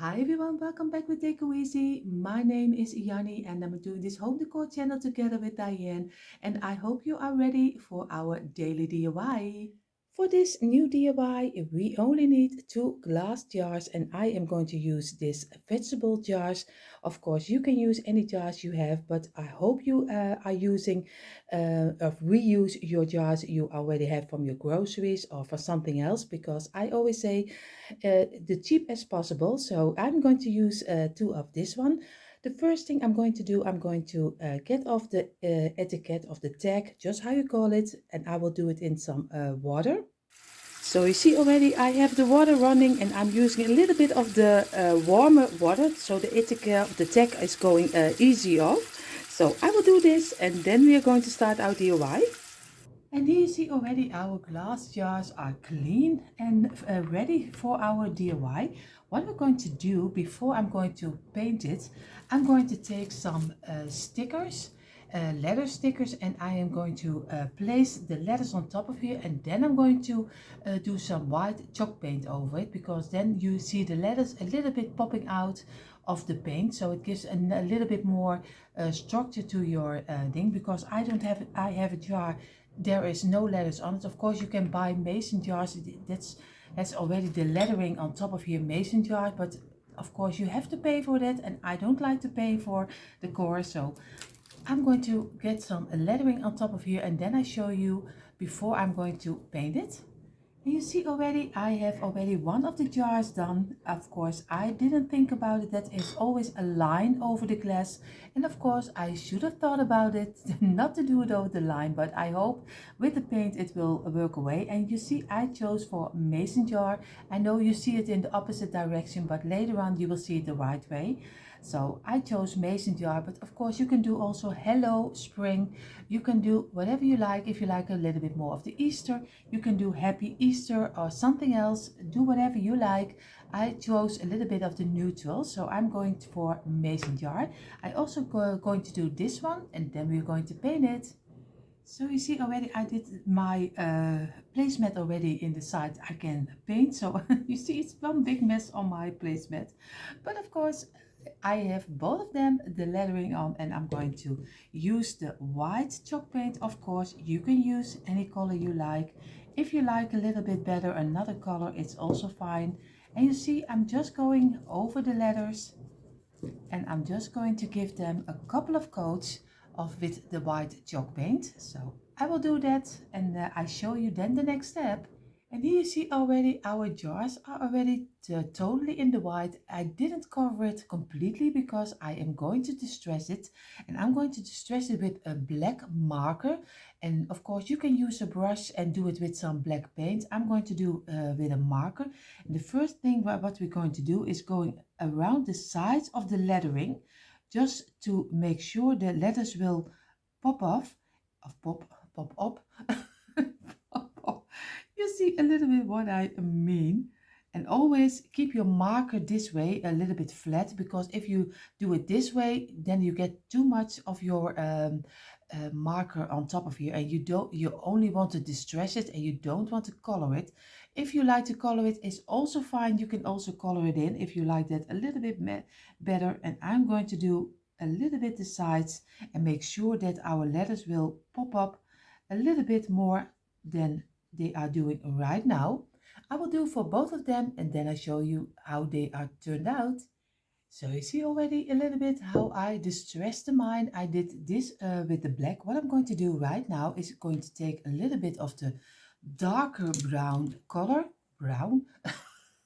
Hi everyone, welcome back with Decoeasy. My name is Janny and I'm doing this home decor channel together with Dyanne, and I hope you are ready for our daily DIY. For this new DIY, we only need two glass jars, and I am going to use this vegetable jars. Of course, you can use any jars you have, but I hope you are using or reuse your jars you already have from your groceries or for something else, because I always say the cheap as possible. So I'm going to use two of this one. The first thing I'm going to do, I'm going to get off the etiquette of the tag, just how you call it, and I will do it in some water. So you see already I have the water running and I'm using a little bit of the warmer water, so the etiquette of the tag is going easy off. So I will do this and then we are going to start our DIY. And here you see already our glass jars are clean and ready for our DIY. What we're going to do before I'm going to paint it, I'm going to take some stickers, letter stickers, and I am going to place the letters on top of here, and then I'm going to do some white chalk paint over it, because then you see the letters a little bit popping out of the paint, so it gives a little bit more structure to your thing. Because I have a jar, there is no letters on it. Of course you can buy mason jars, that's already the lettering on top of here, mason jar, but of course you have to pay for that, and I don't like to pay for the core. So I'm going to get some lettering on top of here, and then I show you before I'm going to paint it. And you see already I have already one of the jars done. Of course I didn't think about it, that is always a line over the glass, and of course I should have thought about it not to do it over the line, but I hope with the paint it will work away. And you see I chose for mason jar. I know you see it in the opposite direction, but later on you will see it the right way. So I chose mason jar, but of course you can do also hello spring. You can do whatever you like. If you like a little bit more of the Easter, you can do happy Easter or something else. Do whatever you like. I chose a little bit of the neutral, so I'm going for mason jar. I also going to do this one, and then we're going to paint it. So you see already I did my placemat already in the side I can paint. So you see it's one big mess on my placemat. But of course I have both of them, the lettering on, and I'm going to use the white chalk paint. Of course you can use any color you like. If you like a little bit better another color, it's also fine. And you see I'm just going over the letters, and I'm just going to give them a couple of coats of with the white chalk paint. So I will do that, and I show you then the next step. And here you see already our jars are already totally in the white. I didn't cover it completely because I am going to distress it, and I'm going to distress it with a black marker. And of course you can use a brush and do it with some black paint. I'm going to do with a marker. And the first thing what we're going to do is going around the sides of the lettering, just to make sure the letters will pop off, pop up. Pop up. You see a little bit what I mean. And always keep your marker this way, a little bit flat, because if you do it this way, then you get too much of your marker on top of here, and you only want to distress it and you don't want to color it. If you like to color it, it's also fine. You can also color it in if you like that a little bit better. And I'm going to do a little bit the sides and make sure that our letters will pop up a little bit more than they are doing right now. I will do for both of them, and then I show you how they are turned out. So you see already a little bit how I distressed the mine. I did this with the black. What I'm going to do right now is going to take a little bit of the darker brown color. Brown?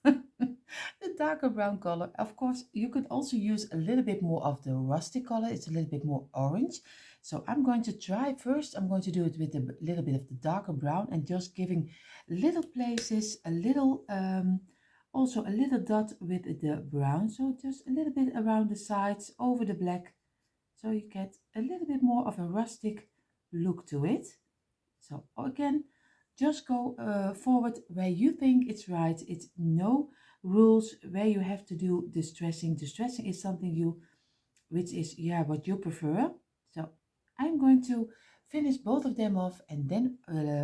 The darker brown color. Of course, you could also use a little bit more of the rustic color. It's a little bit more orange. So I'm going to try first. I'm going to do it with a little bit of the darker brown and just giving little places, a little, also a little dot with the brown. So just a little bit around the sides over the black. So you get a little bit more of a rustic look to it. So again, just go forward where you think it's right. It's no rules where you have to do distressing. Distressing is something which is, yeah, what you prefer. So I'm going to finish both of them off, and then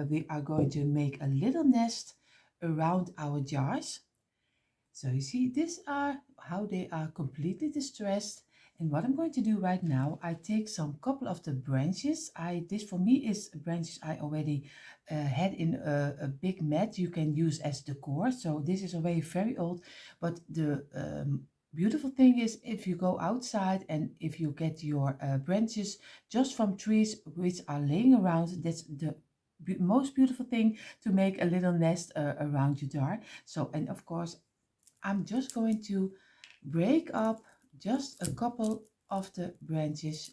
we are going to make a little nest around our jars. So you see, these are how they are completely distressed. And what I'm going to do right now, I take some couple of the branches. This for me is branches I already had in a big mat you can use as decor. So this is already very old, but the beautiful thing is if you go outside and if you get your branches just from trees which are laying around, that's the most beautiful thing to make a little nest around your jar. So, and of course, I'm just going to break up just a couple of the branches,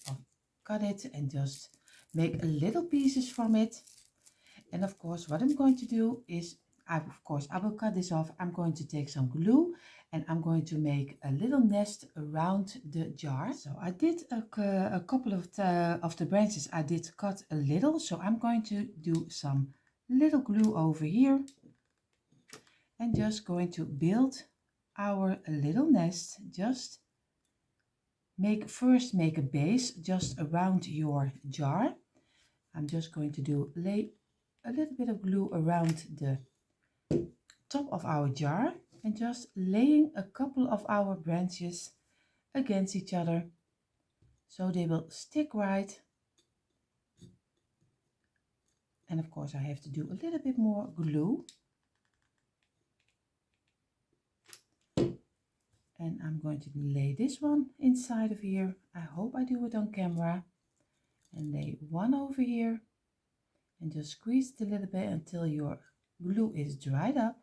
cut it and just make a little pieces from it. And of course, what I'm going to do is, I will cut this off. I'm going to take some glue and I'm going to make a little nest around the jar. So I did a couple of the branches. I did cut a little. So I'm going to do some little glue over here and just going to build our little nest. Just first make a base just around your jar. I'm just going to lay a little bit of glue around the top of our jar and just laying a couple of our branches against each other so they will stick right. And of course I have to do a little bit more glue. And I'm going to lay this one inside of here. I hope I do it on camera. And lay one over here and just squeeze it a little bit until your glue is dried up.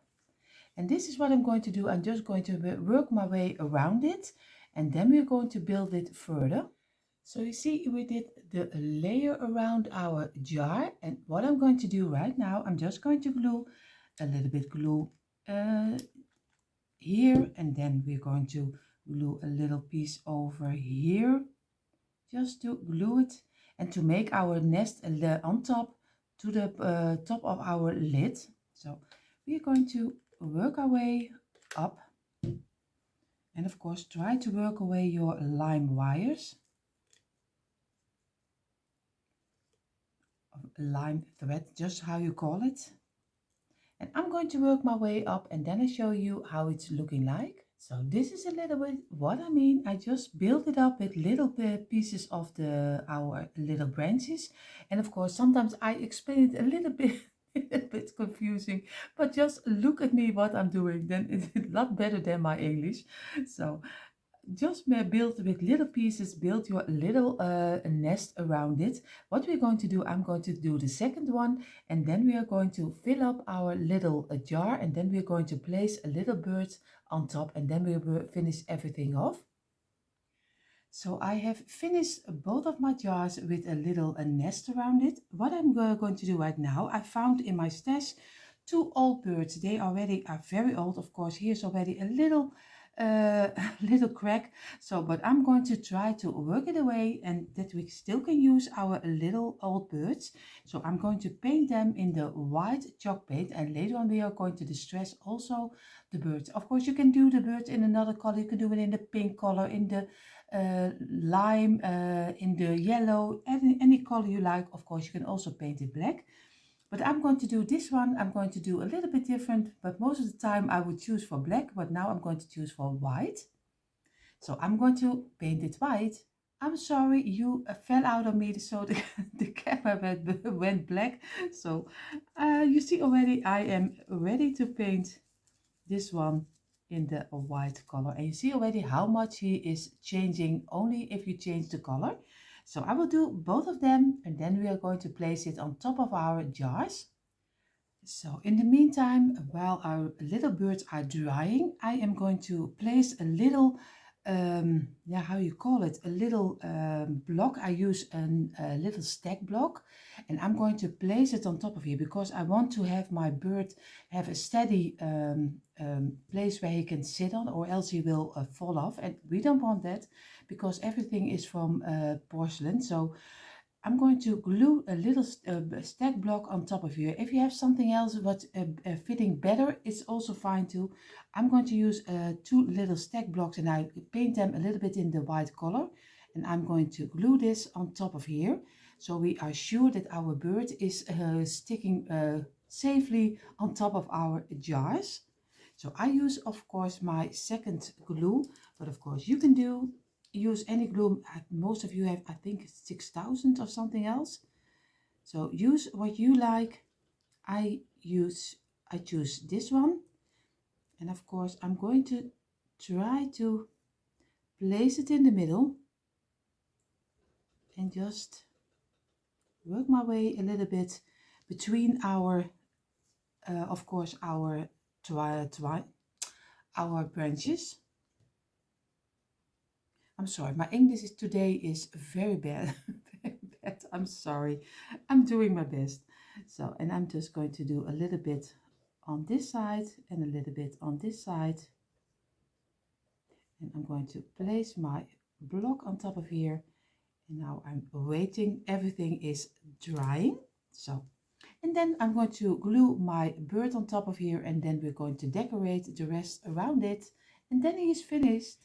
And this is what I'm going to do. I'm just going to work my way around it and then we're going to build it further. So you see, we did the layer around our jar, and what I'm going to do right now, I'm just going to glue a little bit glue here, and then we're going to glue a little piece over here just to glue it and to make our nest on top to the top of our lid. So we're going to work our way up, and of course try to work away your lime wires, lime thread, just how you call it. And I'm going to work my way up and then I show you how it's looking like. So this is a little bit what I mean. I just build it up with little pieces of our little branches. And of course, sometimes I explain it a little bit, a bit confusing, but just look at me what I'm doing. Then it's a lot better than my English. So just build with little pieces, build your little nest around it. What we're going to do, I'm going to do the second one, and then we are going to fill up our little jar, and then we're going to place a little bird on top, and then we will finish everything off. So I have finished both of my jars with a little nest around it. What I'm going to do right now, I found in my stash 2 old birds. They already are very old. Of course, here's already a little little crack, so but I'm going to try to work it away and that we still can use our little old birds. So I'm going to paint them in the white chalk paint, and later on we are going to distress also the birds. Of course you can do the birds in another color. You can do it in the pink color, in the lime, in the yellow, any color you like. Of course you can also paint it black. But I'm going to do this one, I'm going to do a little bit different, but most of the time I would choose for black, but now I'm going to choose for white. So I'm going to paint it white. I'm sorry, you fell out on me, so the camera went black. So you see already I am ready to paint this one in the white color. And you see already how much he is changing only if you change the color. So I will do both of them and then we are going to place it on top of our jars. So in the meantime, while our little birds are drying, I am going to place a little, how you call it, a little block. I use a little stack block, and I'm going to place it on top of here because I want to have my bird have a steady place where he can sit on, or else he will fall off, and we don't want that because everything is from porcelain. So I'm going to glue a little stack block on top of here. If you have something else what's fitting better, it's also fine too. I'm going to use 2 little stack blocks and I paint them a little bit in the white color. And I'm going to glue this on top of here. So we are sure that our bird is sticking safely on top of our jars. So I use, of course, my second glue, but of course you can use any glue. Most of you have, I think, 6,000 or something else. So use what you like. I choose this one, and of course I'm going to try to place it in the middle and just work my way a little bit between our, of course, our branches. I'm sorry, my English today is very bad. Very bad. I'm sorry. I'm doing my best. So, and I'm just going to do a little bit on this side and a little bit on this side. And I'm going to place my block on top of here. And now I'm waiting. Everything is drying. So, and then I'm going to glue my bird on top of here, and then we're going to decorate the rest around it. And then he is finished.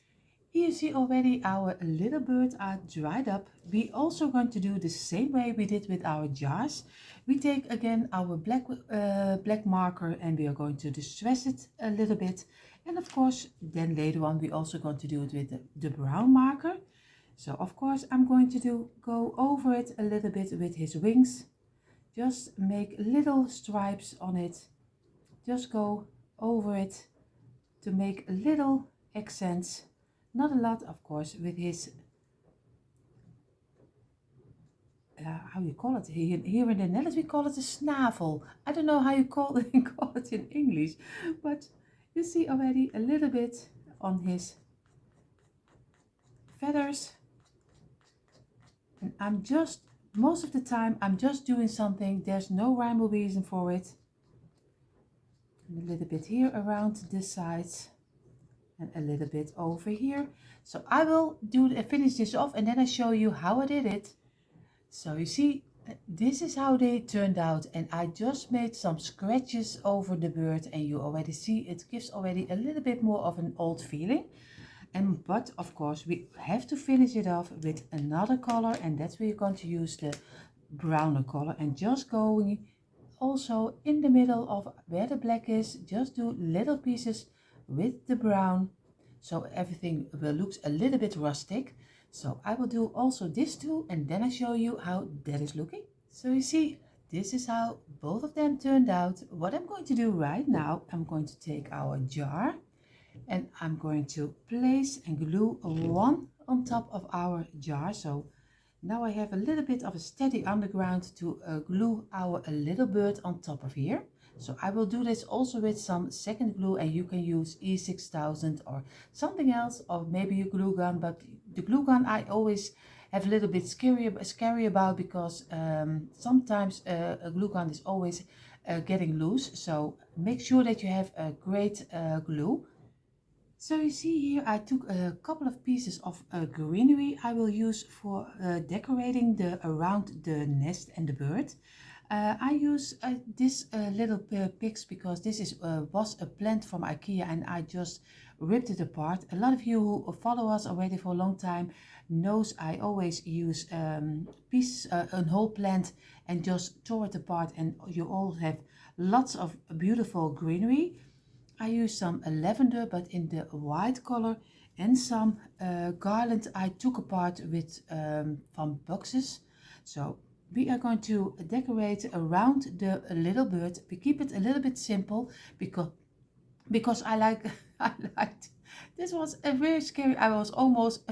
Here you see already our little birds are dried up. We also going to do the same way we did with our jars. We take again our black marker and we are going to distress it a little bit. And of course, then later on we also going to do it with the brown marker. So of course I'm going to go over it a little bit with his wings. Just make little stripes on it. Just go over it to make little accents. Not a lot, of course, with his, how you call it? Here in the Netherlands, we call it a snavel. I don't know how you call it, call it in English, but you see already a little bit on his feathers. And I'm just, most of the time, I'm just doing something. There's no rhyme or reason for it. And a little bit here around the sides. And a little bit over here. So I will finish this off and then I show you how I did it. So you see, this is how they turned out, and I just made some scratches over the bird, and you already see it gives already a little bit more of an old feeling. But of course we have to finish it off with another color, and that's where you're going to use the browner color, and just going also in the middle of where the black is, just do little pieces with the brown, so everything will looks a little bit rustic. So I will do also this too, and then I show you how that is looking. So you see, this is how both of them turned out. What I'm going to do right now, I'm going to take our jar and I'm going to place and glue one on top of our jar. So now I have a little bit of a steady underground to glue our little bird on top of here. So I will do this also with some second glue, and you can use E6000 or something else, or maybe a glue gun. But the glue gun I always have a little bit scary about, because sometimes a glue gun is always getting loose. So make sure that you have a great glue. So you see here I took a couple of pieces of greenery I will use for decorating around the nest and the bird. I use this little pigs because this was a plant from IKEA, and I just ripped it apart. A lot of you who follow us already for a long time knows I always use pieces, a whole plant, and just tore it apart, and you all have lots of beautiful greenery. I use some lavender, but in the white color, and some garland I took apart with from boxes. So we are going to decorate around the little bird. We keep it a little bit simple because I liked this was a very scary. I was almost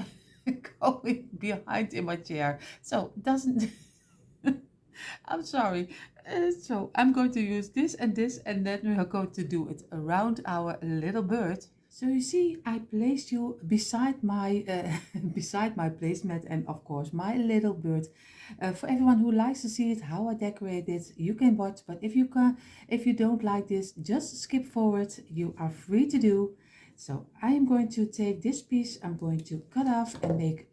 going behind in my chair. So doesn't I'm sorry. So I'm going to use this, and then we are going to do it around our little bird. So you see, I placed you beside my beside my placemat, and of course my little bird. For everyone who likes to see it, how I decorate it, you can watch. But if you don't like this, just skip forward. You are free to do. So I am going to take this piece. I'm going to cut off and make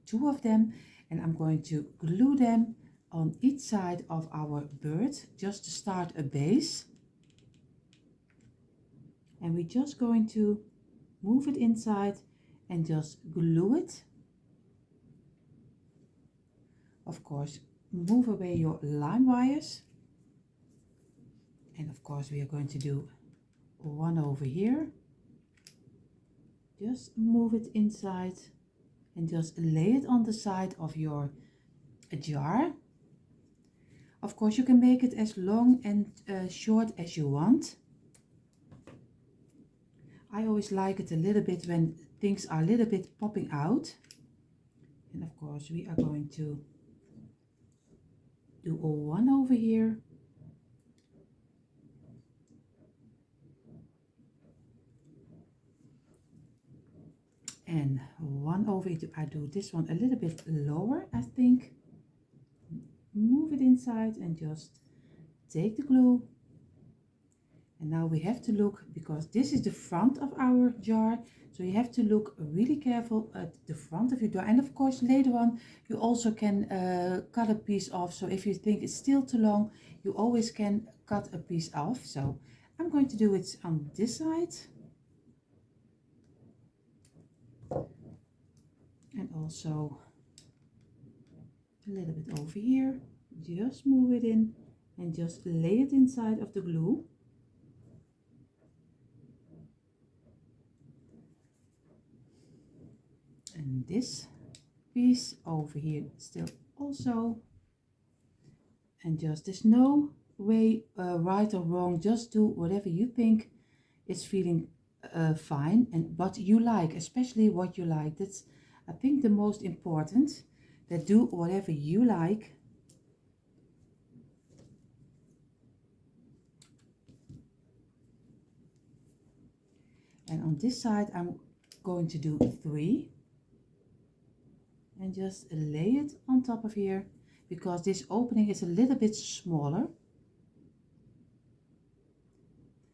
two of them, and I'm going to glue them on each side of our bird, just to start a base. And we're just going to move it inside and just glue it. Of course, move away your line wires. And of course we are going to do one over here. Just move it inside and just lay it on the side of your jar. Of course, you can make it as long and short as you want. I always like it a little bit when things are a little bit popping out. And of course, we are going to do one over here. And one over it. I do this one a little bit lower, I think. Move it inside and just take the glue. And now we have to look, because this is the front of our jar, so you have to look really careful at the front of your jar. And of course later on you also can cut a piece off, so if you think it's still too long, you always can cut a piece off. So I'm going to do it on this side. And also a little bit over here. Just move it in and just lay it inside of the glue. And this piece over here still also. And just, there's no way right or wrong, just do whatever you think is feeling fine, and what you like, especially what you like. That's, I think, the most important, that do whatever you like. And on this side I'm going to do 3 and just lay it on top of here, because this opening is a little bit smaller.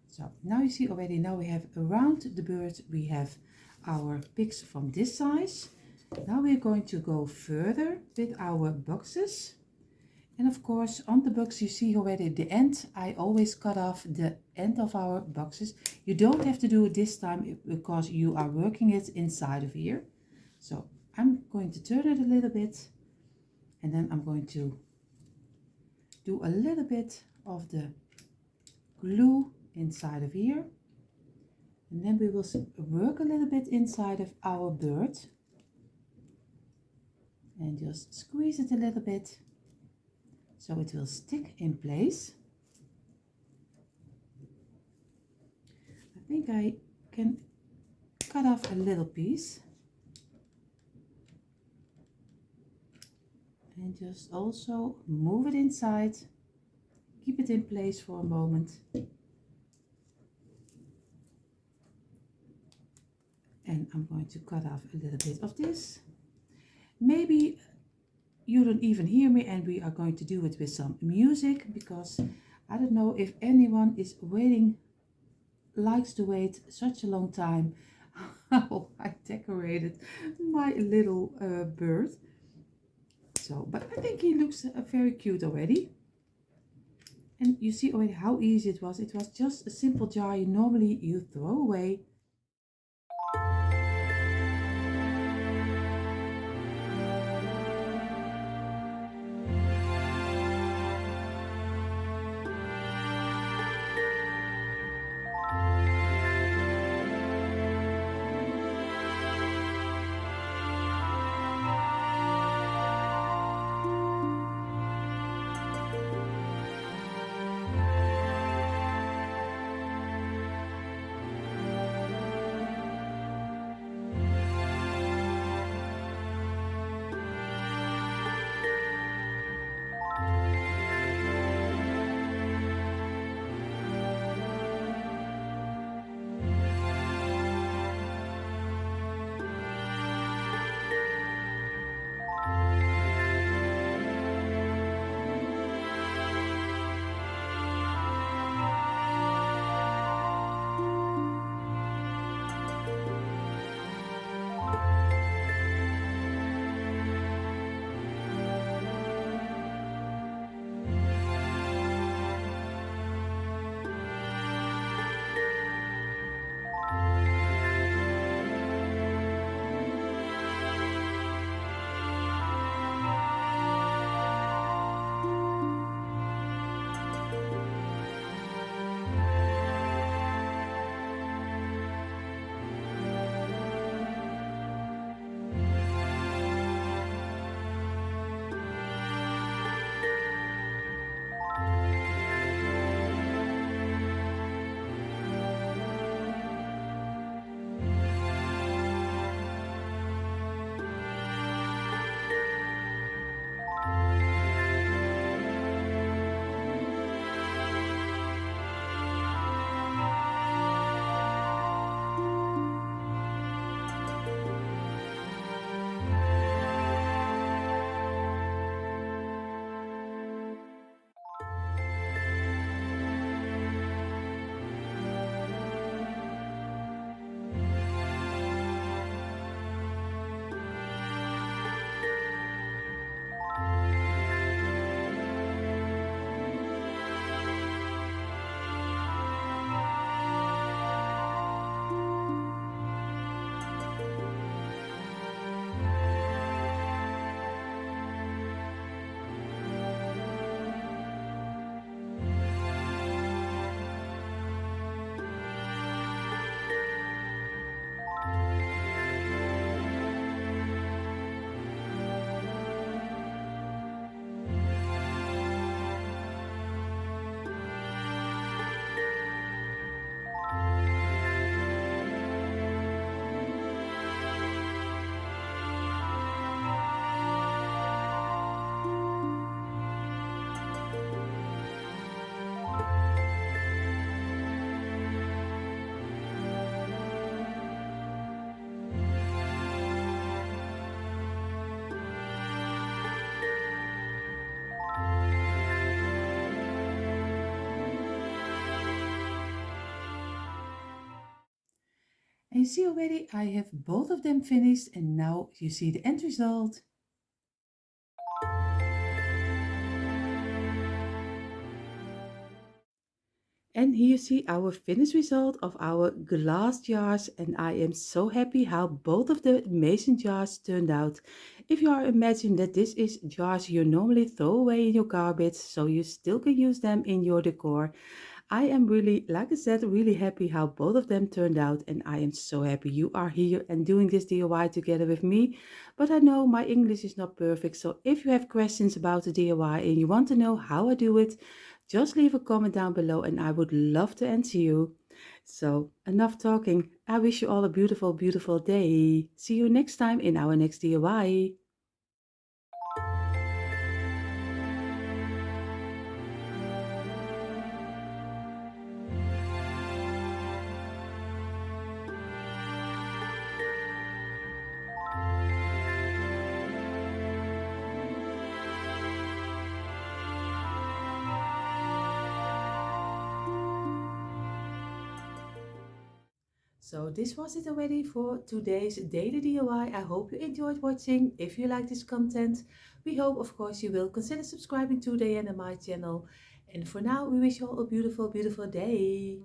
So now you see already, now we have around the bird, we have our picks from this size. Now we're going to go further with our boxes. And of course on the box you see already the end. I always cut off the end of our boxes. You don't have to do it this time because you are working it inside of here. So I'm going to turn it a little bit, and then I'm going to do a little bit of the glue inside of here. And then we will work a little bit inside of our bird. And just squeeze it a little bit, so it will stick in place. I think I can cut off a little piece. And just also move it inside. Keep it in place for a moment. And I'm going to cut off a little bit of this. Maybe you don't even hear me, and we are going to do it with some music, because I don't know if anyone is waiting, likes to wait such a long time how I decorated my little bird. So, but I think he looks very cute already. And you see already how easy it was. It was just a simple jar normally you throw away. you see already, I have both of them finished and now you see the end result. And here you see our finished result of our glass jars, and I am so happy how both of the mason jars turned out. If you are imagining that this is jars you normally throw away in your garbage so you still can use them in your decor, I am really, like I said, really happy how both of them turned out, and I am so happy you are here and doing this DIY together with me. But I know my English is not perfect, so if you have questions about the DIY and you want to know how I do it, just leave a comment down below and I would love to answer you. So, enough talking. I wish you all a beautiful, beautiful day. See you next time in our next DIY. So this was it already for today's daily DIY. I hope you enjoyed watching. If you like this content, we hope of course you will consider subscribing to Dyanne and my channel. And for now, we wish you all a beautiful, beautiful day.